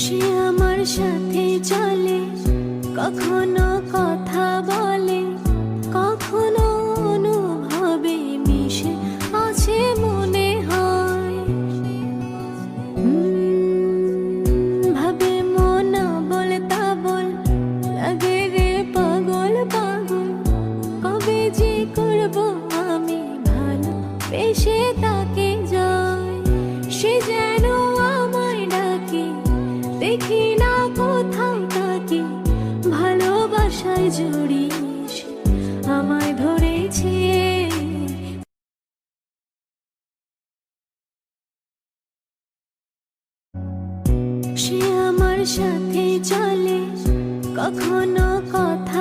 সে আমার সাথে চলে, কখনো কথা বলে, কখনো অনুভবে মিশে আছে মনে হয়। ভাবে মন বল তা বল, লাগে রে পাগল পাগল। কবে যে করব আমি ভালো বেশে তাকে যায়, সে যেন আমায় ডাকে, দেখি না কোথাও তাকে। ভালোবাসায় জড়িয়ে সে আমায় ধরেছে। সে আমার সাথে চলে, কখনো কথা